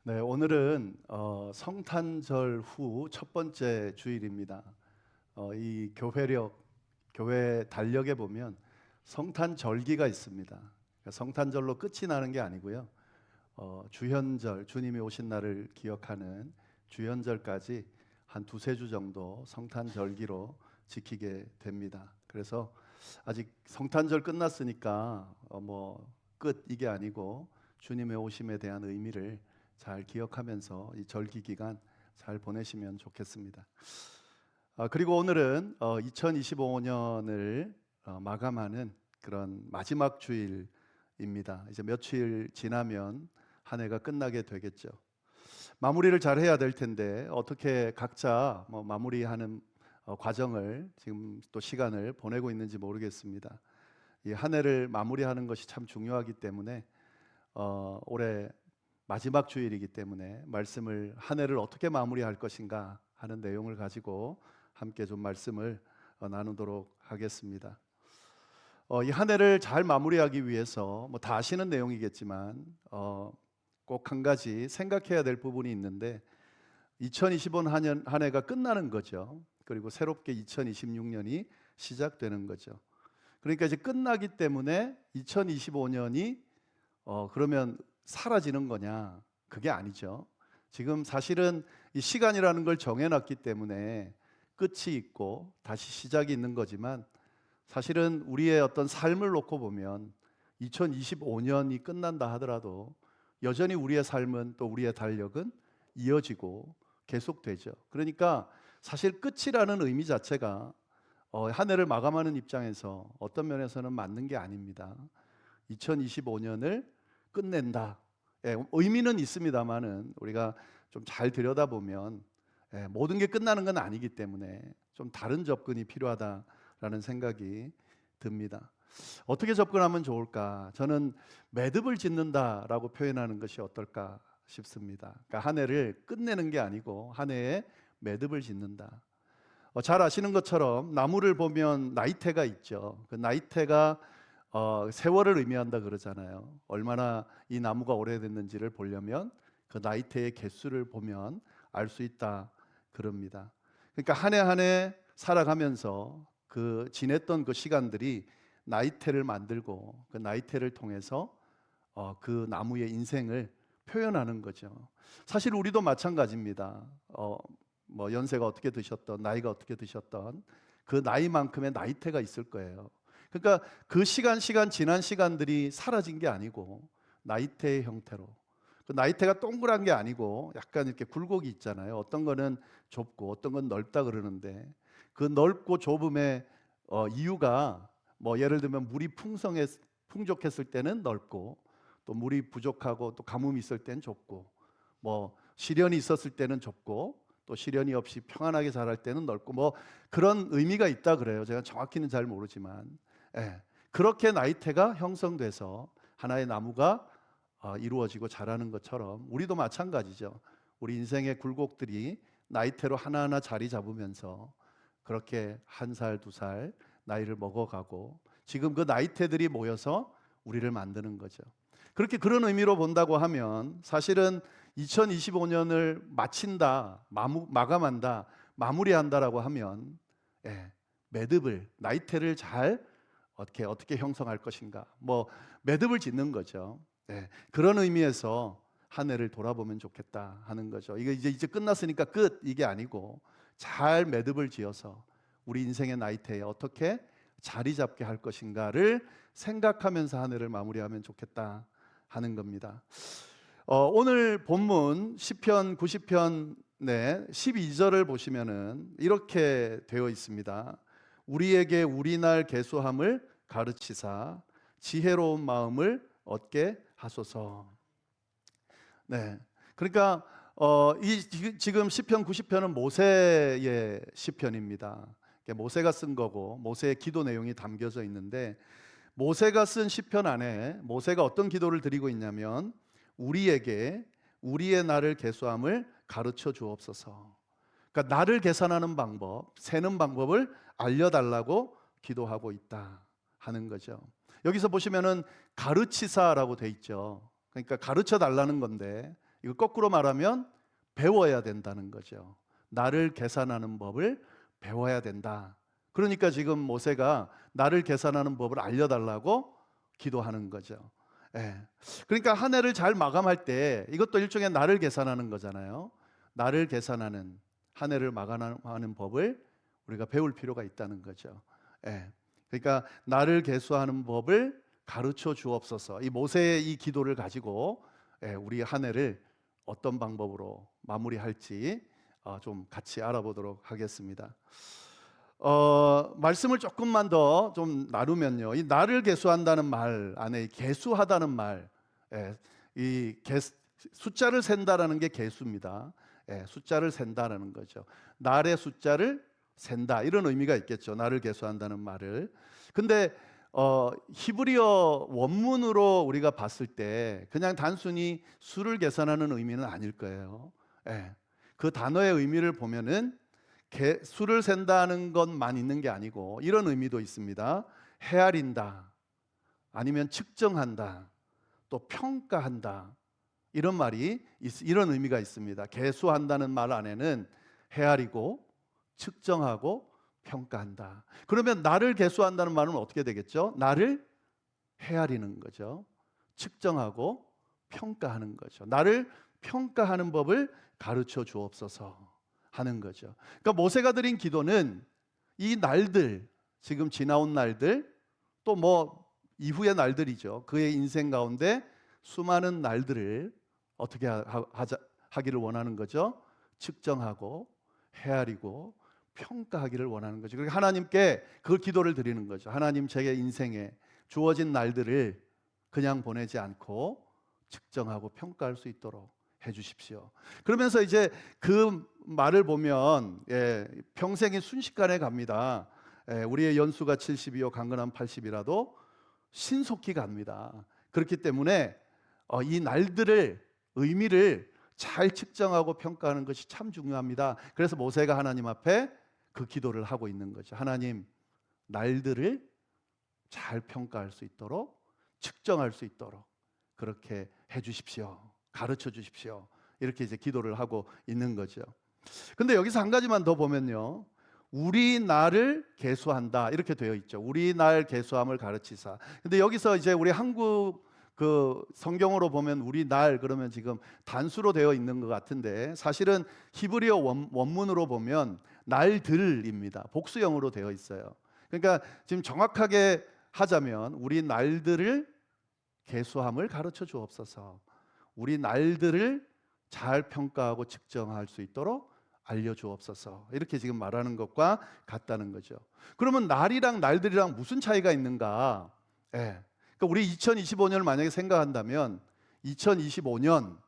네, 오늘은 성탄절 후 첫 번째 주일입니다. 이 교회 달력에 보면 성탄절기가 있습니다. 그러니까 성탄절로 끝이 나는 게 아니고요. 주현절, 주님이 오신 날을 기억하는 주현절까지 한 두세 주 정도 성탄절기로 지키게 됩니다. 그래서 아직 성탄절 끝났으니까 끝 이게 아니고 주님의 오심에 대한 의미를 잘 기억하면서 이 절기 기간 잘 보내시면 좋겠습니다. 그리고 오늘은 2025년을 마감하는 그런 마지막 주일입니다. 이제 며칠 지나면 한 해가 끝나게 되겠죠. 마무리를 잘 해야 될 텐데 어떻게 각자 마무리하는 과정을 지금 또 시간을 보내고 있는지 모르겠습니다. 이 한 해를 마무리하는 것이 참 중요하기 때문에 올해 마지막 주일이기 때문에 말씀을 한 해를 어떻게 마무리할 것인가 하는 내용을 가지고 함께 좀 말씀을 나누도록 하겠습니다. 이 한 해를 잘 마무리하기 위해서 다 아시는 내용이겠지만 꼭 한 가지 생각해야 될 부분이 있는데 2025 한 해가 끝나는 거죠. 그리고 새롭게 2026년이 시작되는 거죠. 그러니까 이제 끝나기 때문에 2025년이 그러면 사라지는 거냐? 그게 아니죠. 지금 사실은 이 시간이라는 걸 정해놨기 때문에 끝이 있고 다시 시작이 있는 거지만 사실은 우리의 어떤 삶을 놓고 보면 2025년이 끝난다 하더라도 여전히 우리의 삶은 또 우리의 달력은 이어지고 계속되죠. 그러니까 사실 끝이라는 의미 자체가 한 해를 마감하는 입장에서 어떤 면에서는 맞는 게 아닙니다. 2025년을 끝낸다. 의미는 있습니다만은 우리가 좀 잘 들여다보면 모든 게 끝나는 건 아니기 때문에 좀 다른 접근이 필요하다라는 생각이 듭니다. 어떻게 접근하면 좋을까? 저는 매듭을 짓는다라고 표현하는 것이 어떨까 싶습니다. 그러니까 한 해를 끝내는 게 아니고 한 해에 매듭을 짓는다. 잘 아시는 것처럼 나무를 보면 나이테가 있죠. 그 나이테가 세월을 의미한다 그러잖아요. 얼마나 이 나무가 오래됐는지를 보려면 그 나이테의 개수를 보면 알 수 있다 그럽니다. 그러니까 한 해 한 해 살아가면서 그 지냈던 그 시간들이 나이테를 만들고 그 나이테를 통해서 그 나무의 인생을 표현하는 거죠. 사실 우리도 마찬가지입니다. 연세가 어떻게 드셨던 나이가 어떻게 드셨던 그 나이만큼의 나이테가 있을 거예요. 그러니까 그 시간 지난 시간들이 사라진 게 아니고 나이테의 형태로, 그 나이테가 동그란 게 아니고 약간 이렇게 굴곡이 있잖아요. 어떤 거는 좁고 어떤 건 넓다 그러는데 그 넓고 좁음의 이유가 예를 들면 물이 풍족했을 때는 넓고 또 물이 부족하고 또 가뭄이 있을 때는 좁고 시련이 있었을 때는 좁고 또 시련이 없이 평안하게 자랄 때는 넓고 그런 의미가 있다 그래요. 제가 정확히는 잘 모르지만 그렇게 나이테가 형성돼서 하나의 나무가 이루어지고 자라는 것처럼 우리도 마찬가지죠. 우리 인생의 굴곡들이 나이테로 하나하나 자리 잡으면서 그렇게 한 살, 두 살 나이를 먹어가고 지금 그 나이테들이 모여서 우리를 만드는 거죠. 그렇게 그런 의미로 본다고 하면 사실은 2025년을 마친다, 마감한다, 마무리한다라고 하면 매듭을, 나이테를 잘 어떻게 형성할 것인가, 매듭을 짓는 거죠. 그런 의미에서 한 해를 돌아보면 좋겠다 하는 거죠. 이게 이제 끝났으니까 끝 이게 아니고 잘 매듭을 지어서 우리 인생의 나이테에 어떻게 자리 잡게 할 것인가를 생각하면서 한 해를 마무리하면 좋겠다 하는 겁니다. 오늘 본문 시편 90편 12절을 보시면은 이렇게 되어 있습니다. 우리에게 우리 날 계수함을 가르치사 지혜로운 마음을 얻게 하소서. 그러니까 지금 시편 90편은 모세의 시편입니다. 모세가 쓴 거고 모세의 기도 내용이 담겨져 있는데 모세가 쓴 시편 안에 모세가 어떤 기도를 드리고 있냐면 우리에게 우리의 날을 계수함을 가르쳐 주옵소서. 그러니까 날을 계산하는 방법, 세는 방법을 알려달라고 기도하고 있다 하는 거죠. 여기서 보시면은 가르치사라고 돼 있죠. 그러니까 가르쳐 달라는 건데 이거 거꾸로 말하면 배워야 된다는 거죠. 날을 계산하는 법을 배워야 된다. 그러니까 지금 모세가 날을 계산하는 법을 알려달라고 기도하는 거죠. 예. 그러니까 한 해를 잘 마감할 때 이것도 일종의 날을 계산하는 거잖아요. 날을 계산하는, 한 해를 마감하는 법을 우리가 배울 필요가 있다는 거죠. 예. 그러니까 날을 계수하는 법을 가르쳐 주옵소서. 이 모세의 이 기도를 가지고 우리 한 해를 어떤 방법으로 마무리할지 좀 같이 알아보도록 하겠습니다. 말씀을 조금만 더 좀 나누면요, 이 날을 계수한다는 말 안에 이 계수하다는 말, 숫자를 센다라는 게 계수입니다. 숫자를 센다라는 거죠. 날의 숫자를 센다, 이런 의미가 있겠죠. 날을 계수한다는 말을. 근데 히브리어 원문으로 우리가 봤을 때 그냥 단순히 수를 계산하는 의미는 아닐 거예요. 그 단어의 의미를 보면은 수를 센다는 것만 있는 게 아니고 이런 의미도 있습니다. 헤아린다, 아니면 측정한다, 또 평가한다, 이런 의미가 있습니다. 계수한다는 말 안에는 헤아리고 측정하고 평가한다. 그러면 나를 계수한다는 말은 어떻게 되겠죠? 나를 헤아리는 거죠. 측정하고 평가하는 거죠. 나를 평가하는 법을 가르쳐 주옵소서 하는 거죠. 그러니까 모세가 드린 기도는 이 날들, 지금 지나온 날들, 또 뭐 이후의 날들이죠. 그의 인생 가운데 수많은 날들을 어떻게 하기를 원하는 거죠? 측정하고 헤아리고 평가하기를 원하는 거죠. 그러니까 하나님께 그 기도를 드리는 거죠. 하나님, 제 인생에 주어진 날들을 그냥 보내지 않고 측정하고 평가할 수 있도록 해주십시오. 그러면서 이제 그 말을 보면 평생이 순식간에 갑니다. 우리의 연수가 70이요 강건한 80이라도 신속히 갑니다. 그렇기 때문에 이 날들을, 의미를 잘 측정하고 평가하는 것이 참 중요합니다. 그래서 모세가 하나님 앞에 그 기도를 하고 있는 거죠. 하나님, 날들을 잘 평가할 수 있도록, 측정할 수 있도록 그렇게 해 주십시오. 가르쳐 주십시오. 이렇게 이제 기도를 하고 있는 거죠. 근데 여기서 한 가지만 더 보면요, 우리 날을 계수한다 이렇게 되어 있죠. 우리 날 계수함을 가르치사. 근데 여기서 이제 우리 한국 그 성경으로 보면 우리 날 그러면 지금 단수로 되어 있는 것 같은데 사실은 히브리어 원문으로 보면 날들입니다. 복수형으로 되어 있어요. 그러니까 지금 정확하게 하자면 우리 날들을 계수함을 가르쳐 주옵소서. 우리 날들을 잘 평가하고 측정할 수 있도록 알려주옵소서. 이렇게 지금 말하는 것과 같다는 거죠. 그러면 날이랑 날들이랑 무슨 차이가 있는가? 그러니까 우리 2025년을 만약에 생각한다면 2025년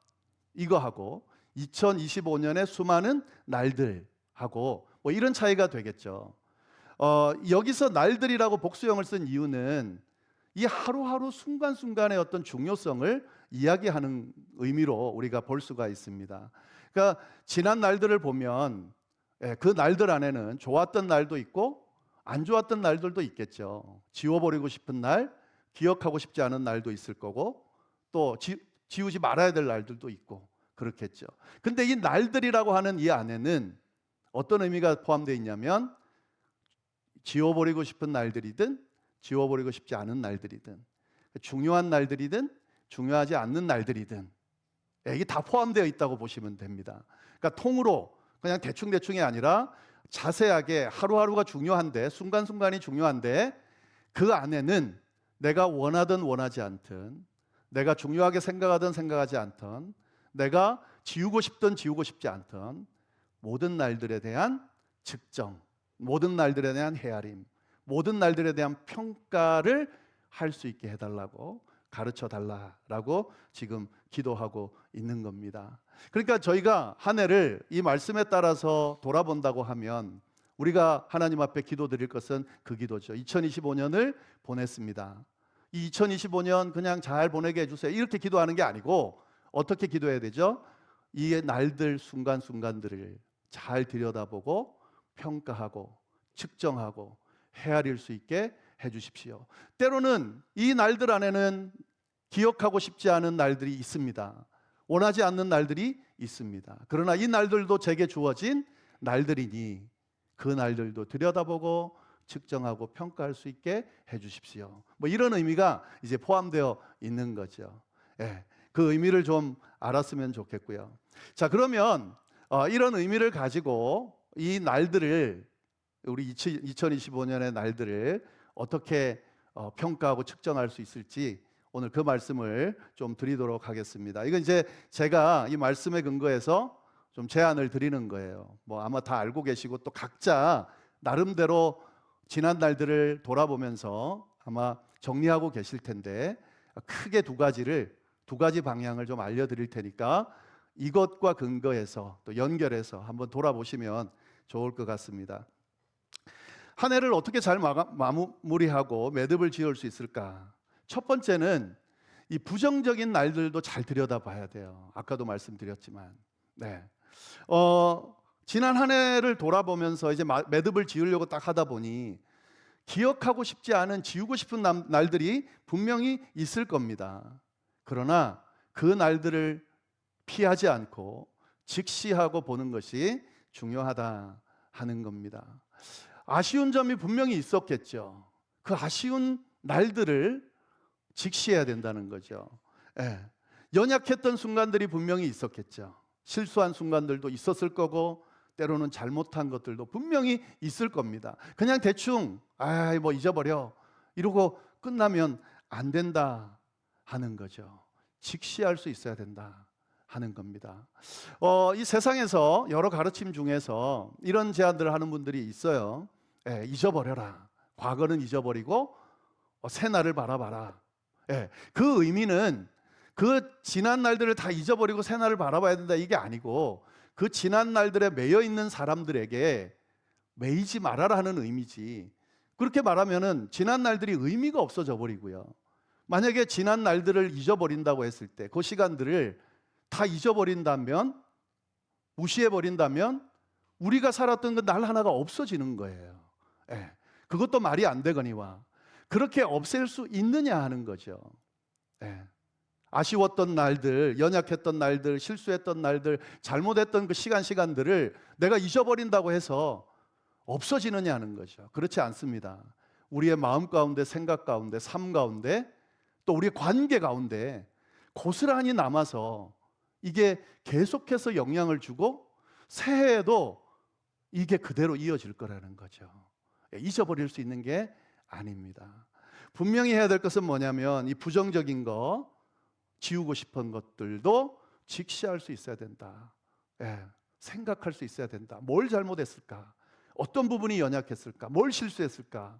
이거하고 2025년의 수많은 날들하고 뭐 이런 차이가 되겠죠. 여기서 날들이라고 복수형을 쓴 이유는 이 하루하루 순간순간의 어떤 중요성을 이야기하는 의미로 우리가 볼 수가 있습니다. 그러니까 지난 날들을 보면 그 날들 안에는 좋았던 날도 있고 안 좋았던 날들도 있겠죠. 지워버리고 싶은 날, 기억하고 싶지 않은 날도 있을 거고 또 지우지 말아야 될 날들도 있고 그렇겠죠. 근데 이 날들이라고 하는 이 안에는 어떤 의미가 포함되어 있냐면 지워버리고 싶은 날들이든 지워버리고 싶지 않은 날들이든 중요한 날들이든 중요하지 않는 날들이든 이게 다 포함되어 있다고 보시면 됩니다. 그러니까 통으로 그냥 대충대충이 아니라 자세하게 하루하루가 중요한데 순간순간이 중요한데 그 안에는 내가 원하든 원하지 않든 내가 중요하게 생각하든 생각하지 않든 내가 지우고 싶든 지우고 싶지 않든 모든 날들에 대한 측정, 모든 날들에 대한 헤아림, 모든 날들에 대한 평가를 할 수 있게 해달라고 가르쳐 달라라고 지금 기도하고 있는 겁니다. 그러니까 저희가 한 해를 이 말씀에 따라서 돌아본다고 하면 우리가 하나님 앞에 기도드릴 것은 그 기도죠. 2025년을 보냈습니다. 이 2025년 그냥 잘 보내게 해주세요. 이렇게 기도하는 게 아니고 어떻게 기도해야 되죠? 이 날들 순간순간들을 잘 들여다보고 평가하고 측정하고 헤아릴 수 있게 해주십시오. 때로는 이 날들 안에는 기억하고 싶지 않은 날들이 있습니다. 원하지 않는 날들이 있습니다. 그러나 이 날들도 제게 주어진 날들이니 그 날들도 들여다보고 측정하고 평가할 수 있게 해주십시오. 뭐 이런 의미가 이제 포함되어 있는 거죠. 예, 그 의미를 좀 알았으면 좋겠고요. 자, 그러면 이런 의미를 가지고 이 날들을, 우리 2025년의 날들을 어떻게 평가하고 측정할 수 있을지 오늘 그 말씀을 좀 드리도록 하겠습니다. 이건 이제 제가 이 말씀에 근거해서 좀 제안을 드리는 거예요. 뭐 아마 다 알고 계시고 또 각자 나름대로 지난 날들을 돌아보면서 아마 정리하고 계실 텐데, 크게 두 가지 방향을 좀 알려드릴 테니까 이것과 근거해서 또 연결해서 한번 돌아보시면 좋을 것 같습니다. 한 해를 어떻게 잘 마무리하고 매듭을 지을 수 있을까? 첫 번째는 이 부정적인 날들도 잘 들여다봐야 돼요. 아까도 말씀드렸지만, 네. 지난 한 해를 돌아보면서 이제 매듭을 지으려고 딱 하다 보니 기억하고 싶지 않은, 지우고 싶은 날들이 분명히 있을 겁니다. 그러나 그 날들을 피하지 않고 직시하고 보는 것이 중요하다 하는 겁니다. 아쉬운 점이 분명히 있었겠죠. 그 아쉬운 날들을 직시해야 된다는 거죠. 예. 연약했던 순간들이 분명히 있었겠죠. 실수한 순간들도 있었을 거고 때로는 잘못한 것들도 분명히 있을 겁니다. 그냥 대충 뭐 잊어버려 이러고 끝나면 안 된다 하는 거죠. 직시할 수 있어야 된다 하는 겁니다. 이 세상에서 여러 가르침 중에서 이런 제안들을 하는 분들이 있어요. 잊어버려라. 과거는 잊어버리고 새 날을 바라봐라. 그 의미는 그 지난 날들을 다 잊어버리고 새 날을 바라봐야 된다 이게 아니고, 그 지난 날들에 매여 있는 사람들에게 매이지 말아라 하는 의미지. 그렇게 말하면은 지난 날들이 의미가 없어져 버리고요. 만약에 지난 날들을 잊어버린다고 했을 때 그 시간들을 다 잊어버린다면, 무시해 버린다면 우리가 살았던 그 날 하나가 없어지는 거예요. 그것도 말이 안 되거니와 그렇게 없앨 수 있느냐 하는 거죠. 아쉬웠던 날들, 연약했던 날들, 실수했던 날들, 잘못했던 그 시간들을 내가 잊어버린다고 해서 없어지느냐 하는 거죠. 그렇지 않습니다. 우리의 마음 가운데, 생각 가운데, 삶 가운데, 또 우리의 관계 가운데 고스란히 남아서 이게 계속해서 영향을 주고 새해에도 이게 그대로 이어질 거라는 거죠. 잊어버릴 수 있는 게 아닙니다. 분명히 해야 될 것은 뭐냐면 이 부정적인 거, 지우고 싶은 것들도 직시할 수 있어야 된다. 생각할 수 있어야 된다. 뭘 잘못했을까? 어떤 부분이 연약했을까? 뭘 실수했을까?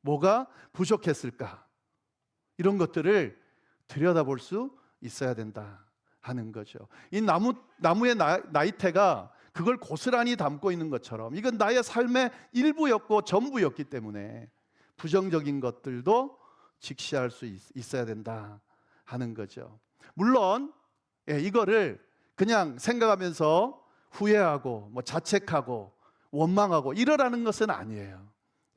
뭐가 부족했을까? 이런 것들을 들여다볼 수 있어야 된다 하는 거죠. 이 나무의 나이테가 그걸 고스란히 담고 있는 것처럼 이건 나의 삶의 일부였고 전부였기 때문에 부정적인 것들도 직시할 수 있어야 된다 하는 거죠. 물론 이거를 그냥 생각하면서 후회하고 자책하고 원망하고 이러라는 것은 아니에요.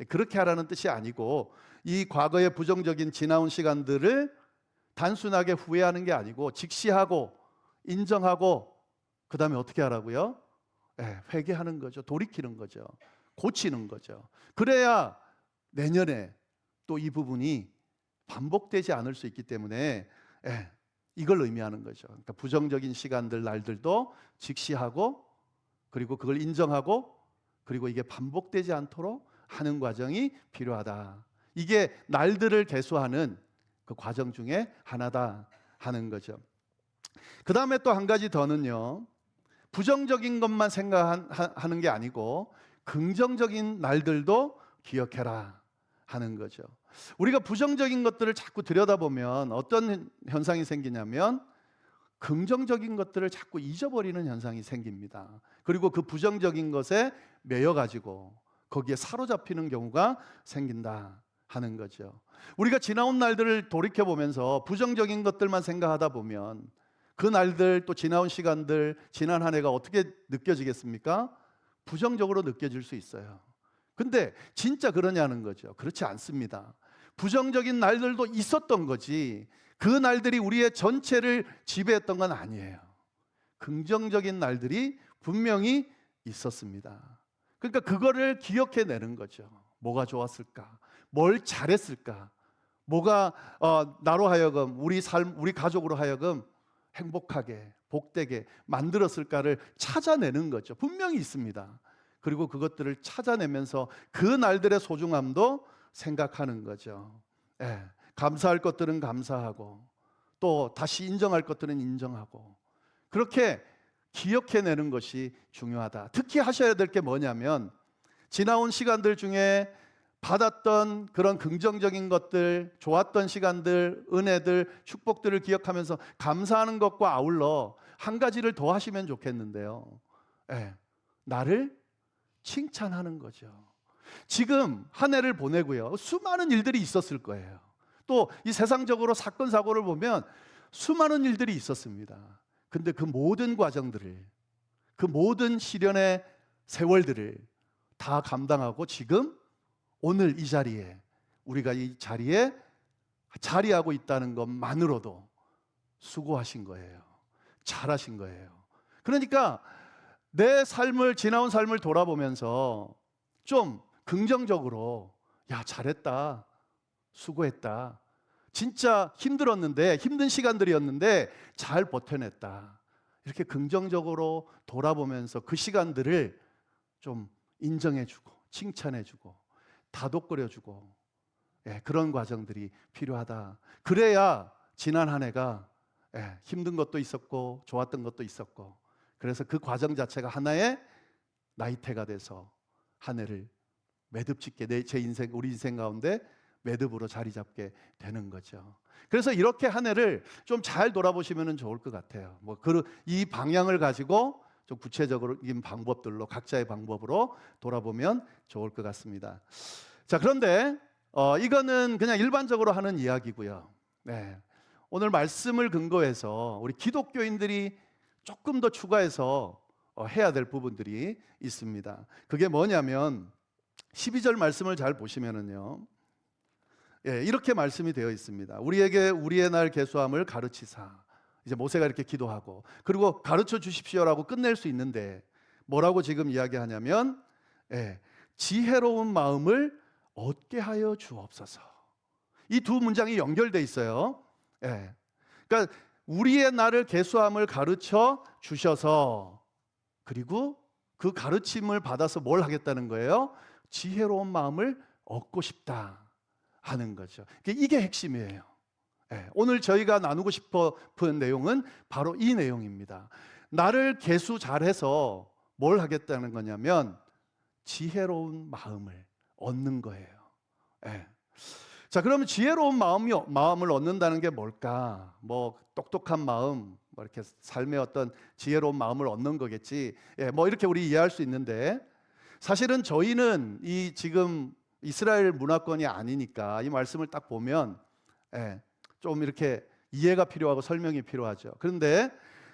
그렇게 하라는 뜻이 아니고, 이 과거의 부정적인 지나온 시간들을 단순하게 후회하는 게 아니고 직시하고 인정하고 그 다음에 어떻게 하라고요? 회개하는 거죠. 돌이키는 거죠. 고치는 거죠. 그래야 내년에 또 이 부분이 반복되지 않을 수 있기 때문에 이걸 의미하는 거죠. 그러니까 부정적인 시간들, 날들도 직시하고 그리고 그걸 인정하고 그리고 이게 반복되지 않도록 하는 과정이 필요하다. 이게 날들을 계수하는 그 과정 중에 하나다 하는 거죠. 그 다음에 또 한 가지 더는요, 부정적인 것만 생각하는 게 아니고 긍정적인 날들도 기억해라 하는 거죠. 우리가 부정적인 것들을 자꾸 들여다보면 어떤 현상이 생기냐면 긍정적인 것들을 자꾸 잊어버리는 현상이 생깁니다. 그리고 그 부정적인 것에 매여가지고 거기에 사로잡히는 경우가 생긴다 하는 거죠. 우리가 지나온 날들을 돌이켜보면서 부정적인 것들만 생각하다 보면 그 날들, 또 지나온 시간들, 지난 한 해가 어떻게 느껴지겠습니까? 부정적으로 느껴질 수 있어요. 근데 진짜 그러냐는 거죠. 그렇지 않습니다. 부정적인 날들도 있었던 거지, 그 날들이 우리의 전체를 지배했던 건 아니에요. 긍정적인 날들이 분명히 있었습니다. 그러니까 그거를 기억해내는 거죠. 뭐가 좋았을까? 뭘 잘했을까? 뭐가 나로 하여금 우리 삶, 우리 가족으로 하여금 행복하게 복되게 만들었을까를 찾아내는 거죠. 분명히 있습니다. 그리고 그것들을 찾아내면서 그 날들의 소중함도 생각하는 거죠. 예, 감사할 것들은 감사하고 또 다시 인정할 것들은 인정하고 그렇게 기억해내는 것이 중요하다. 특히 하셔야 될 게 뭐냐면 지나온 시간들 중에 받았던 그런 긍정적인 것들, 좋았던 시간들, 은혜들, 축복들을 기억하면서 감사하는 것과 아울러 한 가지를 더 하시면 좋겠는데요. 예, 나를 칭찬하는 거죠. 지금 한 해를 보내고요. 수많은 일들이 있었을 거예요. 또 이 세상적으로 사건 사고를 보면 수많은 일들이 있었습니다. 근데 그 모든 과정들을, 그 모든 시련의 세월들을 다 감당하고 지금 오늘 이 자리에 우리가 이 자리에 자리하고 있다는 것만으로도 수고하신 거예요. 잘하신 거예요. 그러니까 내 삶을, 지나온 삶을 돌아보면서 좀 긍정적으로 야, 잘했다, 수고했다, 진짜 힘들었는데, 힘든 시간들이었는데 잘 버텨냈다, 이렇게 긍정적으로 돌아보면서 그 시간들을 좀 인정해주고 칭찬해주고 다독거려주고, 예, 그런 과정들이 필요하다. 그래야 지난 한 해가, 예, 힘든 것도 있었고 좋았던 것도 있었고, 그래서 그 과정 자체가 하나의 나이테가 돼서 한 해를 매듭짓게, 제 인생, 우리 인생 가운데 매듭으로 자리 잡게 되는 거죠. 그래서 이렇게 한 해를 좀 잘 돌아보시면 좋을 것 같아요. 이 방향을 가지고 좀 구체적인 방법들로, 각자의 방법으로 돌아보면 좋을 것 같습니다. 자, 그런데 이거는 그냥 일반적으로 하는 이야기고요. 네, 오늘 말씀을 근거해서 우리 기독교인들이 조금 더 추가해서 해야 될 부분들이 있습니다. 그게 뭐냐면 12절 말씀을 잘 보시면은요, 예, 이렇게 말씀이 되어 있습니다. 우리에게 우리의 날 계수함을 가르치사. 이제 모세가 이렇게 기도하고, 그리고 가르쳐 주십시오라고 끝낼 수 있는데 뭐라고 지금 이야기하냐면, 예, 지혜로운 마음을 얻게 하여 주옵소서. 이 두 문장이 연결돼 있어요. 예, 그러니까 우리의 날을 계수함을 가르쳐 주셔서, 그리고 그 가르침을 받아서 뭘 하겠다는 거예요? 지혜로운 마음을 얻고 싶다 하는 거죠. 이게 핵심이에요. 오늘 저희가 나누고 싶은 내용은 바로 이 내용입니다. 나를 계수 잘해서 뭘 하겠다는 거냐면 지혜로운 마음을 얻는 거예요. 자, 그러면 지혜로운 마음을 얻는다는 게 뭘까? 똑똑한 마음, 이렇게 삶의 어떤 지혜로운 마음을 얻는 거겠지. 이렇게 우리 이해할 수 있는데, 사실은 저희는 이 지금 이스라엘 문화권이 아니니까 이 말씀을 딱 보면 좀 이렇게 이해가 필요하고 설명이 필요하죠. 그런데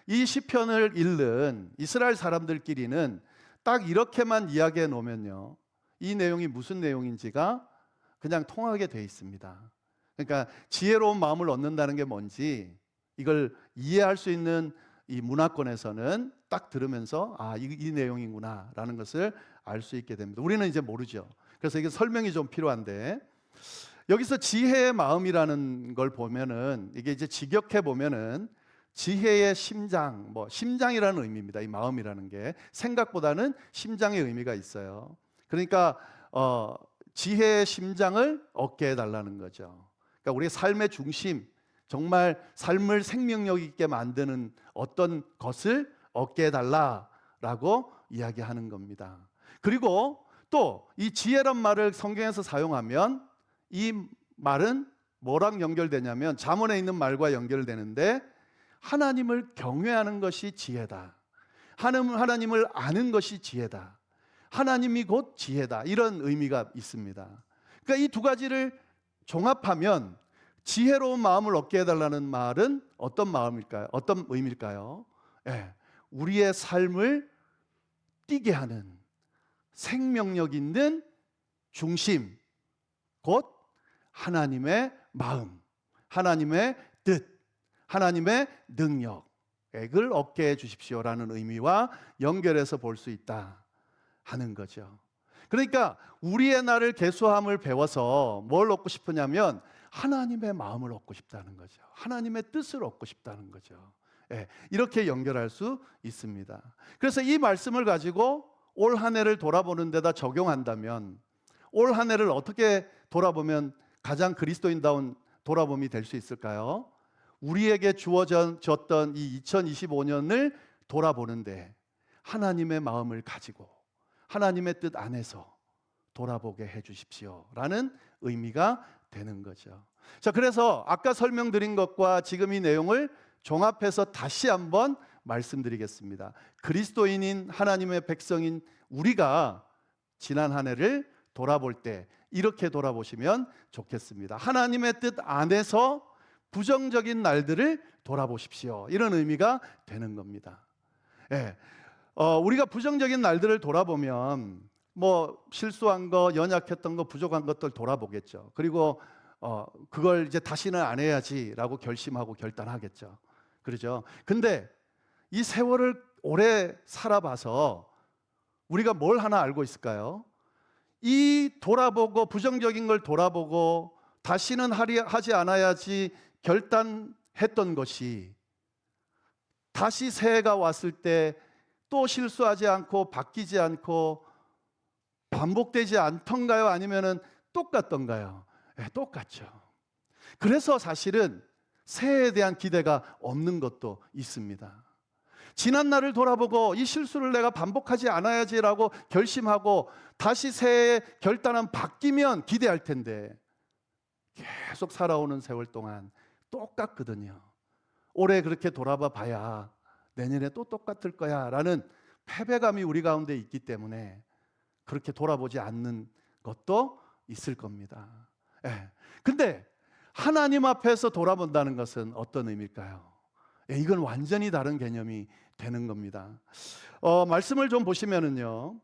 이 시편을 읽는 이스라엘 사람들끼리는 딱 이렇게만 이야기해 놓으면요, 이 내용이 무슨 내용인지가 그냥 통하게 돼 있습니다. 그러니까 지혜로운 마음을 얻는다는 게 뭔지 이걸 이해할 수 있는 이 문화권에서는 딱 들으면서 이 내용이구나 라는 것을 알 수 있게 됩니다. 우리는 이제 모르죠. 그래서 이게 설명이 좀 필요한데, 여기서 지혜의 마음이라는 걸 보면은, 이게 이제 직역해 보면은 지혜의 심장, 심장이라는 의미입니다. 이 마음이라는 게 생각보다는 심장의 의미가 있어요. 그러니까 지혜의 심장을 얻게 해달라는 거죠. 그러니까 우리의 삶의 중심, 정말 삶을 생명력 있게 만드는 어떤 것을 얻게 해달라라고 이야기하는 겁니다. 그리고 또 이 지혜란 말을 성경에서 사용하면 이 말은 뭐랑 연결되냐면 잠언에 있는 말과 연결되는데, 하나님을 경외하는 것이 지혜다, 하나님을 아는 것이 지혜다, 하나님이 곧 지혜다, 이런 의미가 있습니다. 그러니까 이 두 가지를 종합하면 지혜로운 마음을 얻게 해달라는 말은 어떤 마음일까요? 어떤 의미일까요? 우리의 삶을 뛰게 하는 생명력 있는 중심, 곧 하나님의 마음, 하나님의 뜻, 하나님의 능력을 얻게 해 주십시오라는 의미와 연결해서 볼 수 있다 하는 거죠. 그러니까 우리의 날을 계수함을 배워서 뭘 얻고 싶으냐면 하나님의 마음을 얻고 싶다는 거죠. 하나님의 뜻을 얻고 싶다는 거죠. 예, 이렇게 연결할 수 있습니다. 그래서 이 말씀을 가지고 올 한 해를 돌아보는 데다 적용한다면 올 한 해를 어떻게 돌아보면 가장 그리스도인다운 돌아봄이 될 수 있을까요? 우리에게 주어졌던 이 2025년을 돌아보는데 하나님의 마음을 가지고 하나님의 뜻 안에서 돌아보게 해 주십시오라는 의미가 되는 거죠. 자, 그래서 아까 설명드린 것과 지금 이 내용을 종합해서 다시 한번 말씀드리겠습니다. 그리스도인인 하나님의 백성인 우리가 지난 한 해를 돌아볼 때 이렇게 돌아보시면 좋겠습니다. 하나님의 뜻 안에서 부정적인 날들을 돌아보십시오. 이런 의미가 되는 겁니다. 예. 우리가 부정적인 날들을 돌아보면 뭐 실수한 거, 연약했던 거, 부족한 것들 돌아보겠죠. 그리고 그걸 이제 다시는 안 해야지라고 결심하고 결단하겠죠. 그러죠. 근데 이 세월을 오래 살아봐서 우리가 뭘 하나 알고 있을까요? 이 돌아보고 부정적인 걸 돌아보고 다시는 하지 않아야지 결단했던 것이 다시 새해가 왔을 때 또 실수하지 않고 바뀌지 않고 반복되지 않던가요? 아니면은 똑같던가요? 네, 똑같죠. 그래서 사실은 새해에 대한 기대가 없는 것도 있습니다. 지난 날을 돌아보고 이 실수를 내가 반복하지 않아야지라고 결심하고 다시 새해에 결단은 바뀌면 기대할 텐데 계속 살아오는 세월 동안 똑같거든요. 올해 그렇게 돌아봐 봐야 내년에 또 똑같을 거야 라는 패배감이 우리 가운데 있기 때문에 그렇게 돌아보지 않는 것도 있을 겁니다. 예. 근데 하나님 앞에서 돌아본다는 것은 어떤 의미일까요? 예, 이건 완전히 다른 개념이 되는 겁니다. 말씀을 좀 보시면은요.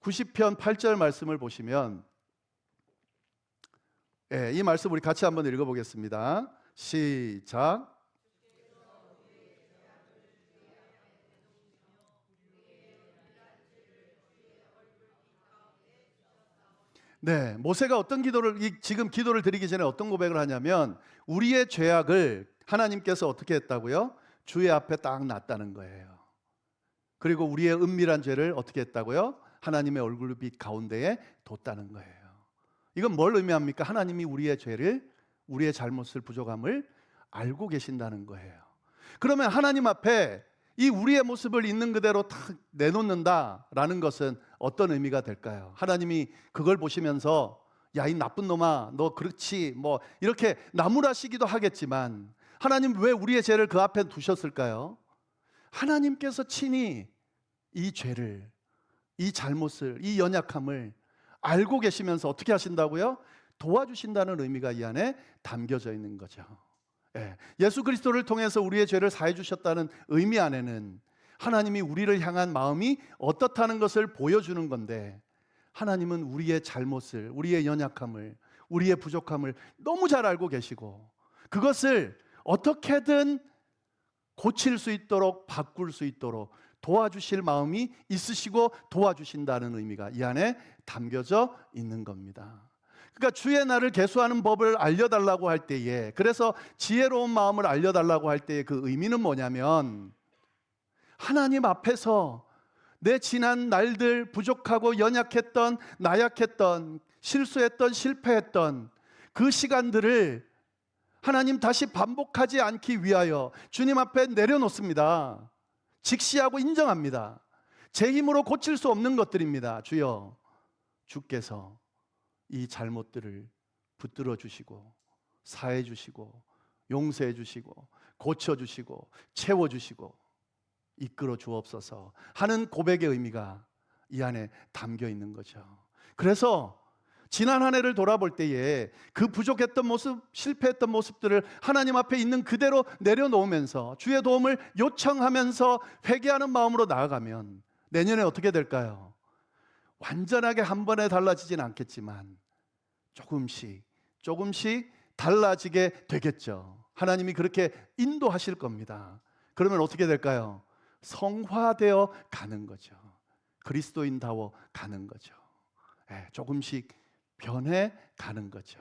90편 8절 말씀을 보시면 예, 이 말씀 우리 같이 한번 읽어보겠습니다. 시작. 네, 모세가 어떤 지금 기도를 드리기 전에 어떤 고백을 하냐면 우리의 죄악을 하나님께서 어떻게 했다고요? 주의 앞에 딱 놨다는 거예요. 그리고 우리의 은밀한 죄를 어떻게 했다고요? 하나님의 얼굴빛 가운데에 뒀다는 거예요. 이건 뭘 의미합니까? 하나님이 우리의 죄를, 우리의 잘못을, 부족함을 알고 계신다는 거예요. 그러면 하나님 앞에 이 우리의 모습을 있는 그대로 탁 내놓는다라는 것은 어떤 의미가 될까요? 하나님이 그걸 보시면서 야, 이 나쁜 놈아, 너 그렇지 뭐 이렇게 나무라시기도 하겠지만 하나님 왜 우리의 죄를 그 앞에 두셨을까요? 하나님께서 친히 이 죄를, 이 잘못을, 이 연약함을 알고 계시면서 어떻게 하신다고요? 도와주신다는 의미가 이 안에 담겨져 있는 거죠. 예수 그리스도를 통해서 우리의 죄를 사해 주셨다는 의미 안에는 하나님이 우리를 향한 마음이 어떻다는 것을 보여주는 건데 하나님은 우리의 잘못을, 우리의 연약함을, 우리의 부족함을 너무 잘 알고 계시고 그것을 어떻게든 고칠 수 있도록 바꿀 수 있도록 도와주실 마음이 있으시고 도와주신다는 의미가 이 안에 담겨져 있는 겁니다. 그러니까 주의 날을 계수하는 법을 알려달라고 할 때에, 그래서 지혜로운 마음을 알려달라고 할 때의 그 의미는 뭐냐면 하나님 앞에서 내 지난 날들 부족하고 연약했던, 나약했던, 실수했던, 실패했던 그 시간들을 하나님 다시 반복하지 않기 위하여 주님 앞에 내려놓습니다. 직시하고 인정합니다. 제 힘으로 고칠 수 없는 것들입니다. 주여, 주께서 이 잘못들을 붙들어 주시고 사해 주시고 용서해 주시고 고쳐 주시고 채워 주시고 이끌어 주옵소서 하는 고백의 의미가 이 안에 담겨 있는 거죠. 그래서 지난 한 해를 돌아볼 때에 그 부족했던 모습, 실패했던 모습들을 하나님 앞에 있는 그대로 내려놓으면서 주의 도움을 요청하면서 회개하는 마음으로 나아가면 내년에 어떻게 될까요? 완전하게 한 번에 달라지진 않겠지만 조금씩 달라지게 되겠죠. 하나님이 그렇게 인도하실 겁니다. 그러면 어떻게 될까요? 성화되어 가는 거죠. 그리스도인다워 가는 거죠. 조금씩 변해 가는 거죠.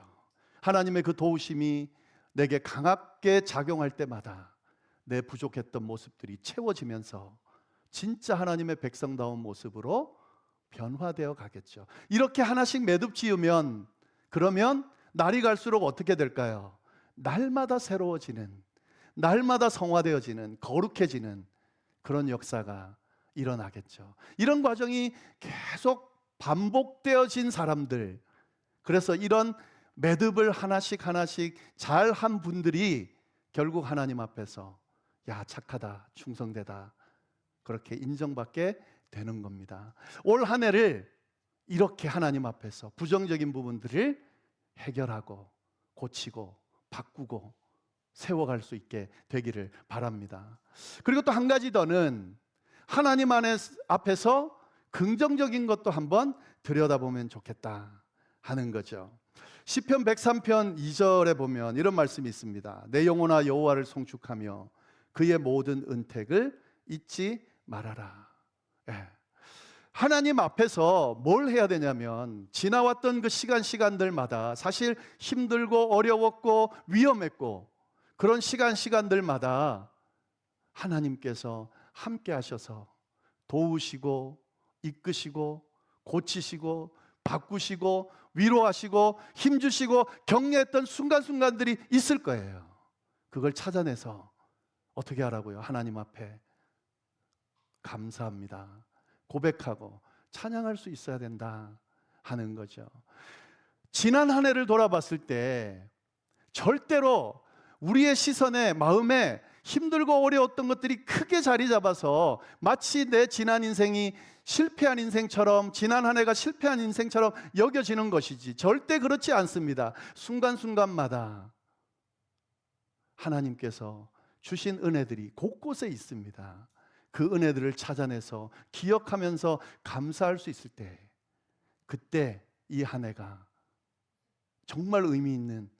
하나님의 그 도우심이 내게 강하게 작용할 때마다 내 부족했던 모습들이 채워지면서 진짜 하나님의 백성다운 모습으로 변화되어 가겠죠. 이렇게 하나씩 매듭 지으면, 그러면 날이 갈수록 어떻게 될까요? 날마다 새로워지는, 날마다 성화되어지는, 거룩해지는 그런 역사가 일어나겠죠. 이런 과정이 계속 반복되어진 사람들, 그래서 이런 매듭을 하나씩 하나씩 잘 한 분들이 결국 하나님 앞에서 야, 착하다, 충성되다, 그렇게 인정받게 되는 겁니다. 올 한 해를 이렇게 하나님 앞에서 부정적인 부분들을 해결하고 고치고 바꾸고 세워갈 수 있게 되기를 바랍니다. 그리고 또 한 가지 더는 하나님 앞에서 긍정적인 것도 한번 들여다보면 좋겠다 하는 거죠. 시편 103편 2절에 보면 이런 말씀이 있습니다. 내 영혼아 여호와를 송축하며 그의 모든 은택을 잊지 말아라. 하나님 앞에서 뭘 해야 되냐면, 지나왔던 그 시간들마다 사실 힘들고 어려웠고 위험했고 그런 시간들마다 하나님께서 함께 하셔서 도우시고 이끄시고 고치시고 바꾸시고 위로하시고 힘주시고 격려했던 순간들이 있을 거예요. 그걸 찾아내서 어떻게 하라고요? 하나님 앞에 감사합니다, 고백하고 찬양할 수 있어야 된다 하는 거죠. 지난 한 해를 돌아봤을 때 절대로 우리의 시선에, 마음에 힘들고 어려웠던 것들이 크게 자리 잡아서 마치 내 지난 인생이 실패한 인생처럼, 지난 한 해가 실패한 인생처럼 여겨지는 것이지 절대 그렇지 않습니다. 순간순간마다 하나님께서 주신 은혜들이 곳곳에 있습니다. 그 은혜들을 찾아내서 기억하면서 감사할 수 있을 때, 그때 이 한 해가 정말 의미 있는,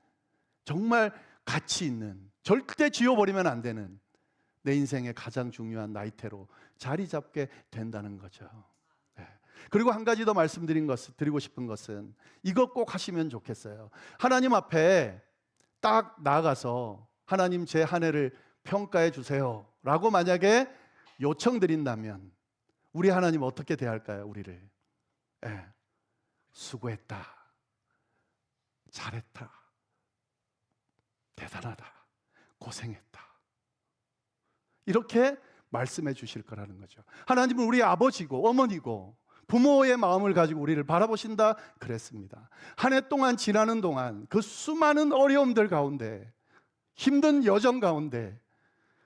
정말 가치 있는, 절대 지워버리면 안 되는 내 인생의 가장 중요한 나이테로 자리 잡게 된다는 거죠. 그리고 한 가지 더 드리고 싶은 것은 이것 꼭 하시면 좋겠어요. 하나님 앞에 딱 나아가서 하나님, 제 한 해를 평가해 주세요 라고 만약에 요청드린다면 우리 하나님 어떻게 대할까요? 우리를 수고했다, 잘했다, 대단하다, 고생했다, 이렇게 말씀해 주실 거라는 거죠. 하나님은 우리 아버지고 어머니고 부모의 마음을 가지고 우리를 바라보신다 그랬습니다. 한 해 동안 지나는 동안 그 수많은 어려움들 가운데, 힘든 여정 가운데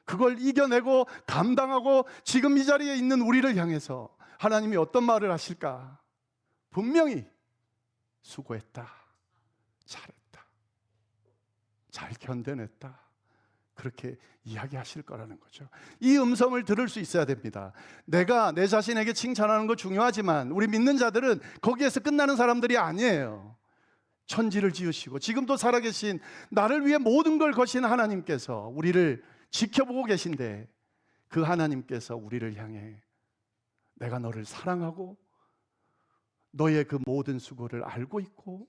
그걸 이겨내고 감당하고 지금 이 자리에 있는 우리를 향해서 하나님이 어떤 말을 하실까? 분명히 수고했다, 잘했다, 잘 견뎌냈다, 그렇게 이야기하실 거라는 거죠. 이 음성을 들을 수 있어야 됩니다. 내가 내 자신에게 칭찬하는 거 중요하지만 우리 믿는 자들은 거기에서 끝나는 사람들이 아니에요. 천지를 지으시고 지금도 살아계신, 나를 위해 모든 걸 거신 하나님께서 우리를 지켜보고 계신데, 그 하나님께서 우리를 향해 내가 너를 사랑하고 너의 그 모든 수고를 알고 있고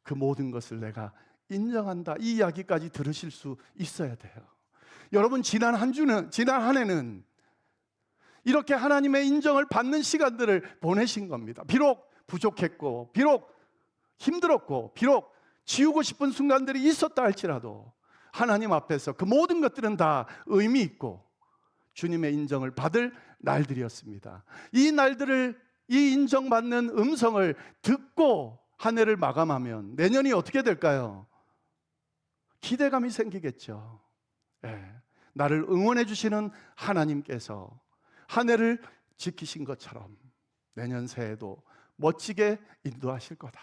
그 모든 것을 내가 인정한다, 이 이야기까지 들으실 수 있어야 돼요. 여러분, 지난 한 해는 이렇게 하나님의 인정을 받는 시간들을 보내신 겁니다. 비록 부족했고 비록 힘들었고 비록 지우고 싶은 순간들이 있었다 할지라도 하나님 앞에서 그 모든 것들은 다 의미 있고 주님의 인정을 받을 날들이었습니다. 이 날들을, 이 인정받는 음성을 듣고 한 해를 마감하면 내년이 어떻게 될까요? 기대감이 생기겠죠. 나를 응원해 주시는 하나님께서 한 해를 지키신 것처럼 내년 새해도 멋지게 인도하실 거다.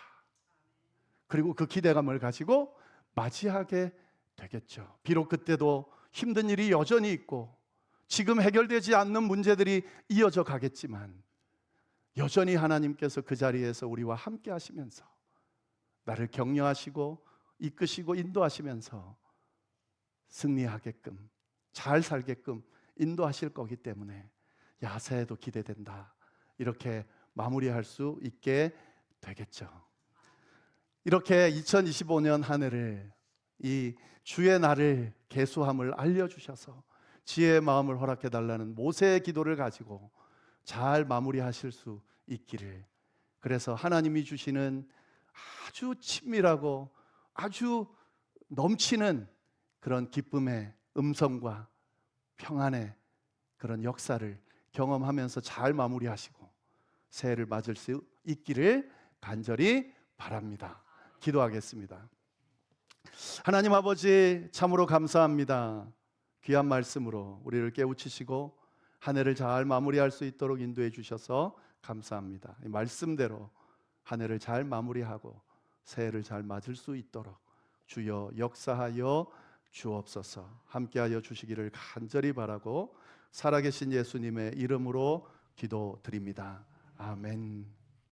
그리고 그 기대감을 가지고 맞이하게 되겠죠. 비록 그때도 힘든 일이 여전히 있고 지금 해결되지 않는 문제들이 이어져 가겠지만 여전히 하나님께서 그 자리에서 우리와 함께 하시면서 나를 격려하시고 이끄시고 인도하시면서 승리하게끔, 잘 살게끔 인도하실 거기 때문에 야, 새해도 기대된다. 이렇게 마무리할 수 있게 되겠죠. 이렇게 2025년 한 해를, 이 주의 날을 계수함을 알려주셔서 지혜의 마음을 허락해 달라는 모세의 기도를 가지고 잘 마무리하실 수 있기를, 그래서 하나님이 주시는 아주 친밀하고 아주 넘치는 그런 기쁨의 음성과 평안의 그런 역사를 경험하면서 잘 마무리하시고 새해를 맞을 수 있기를 간절히 바랍니다. 기도하겠습니다. 하나님 아버지, 참으로 감사합니다. 귀한 말씀으로 우리를 깨우치시고 한 해를 잘 마무리할 수 있도록 인도해 주셔서 감사합니다. 이 말씀대로 한 해를 잘 마무리하고 새해를 잘 맞을 수 있도록 주여 역사하여 주옵소서. 함께하여 주시기를 간절히 바라고 살아계신 예수님의 이름으로 기도드립니다. 아멘.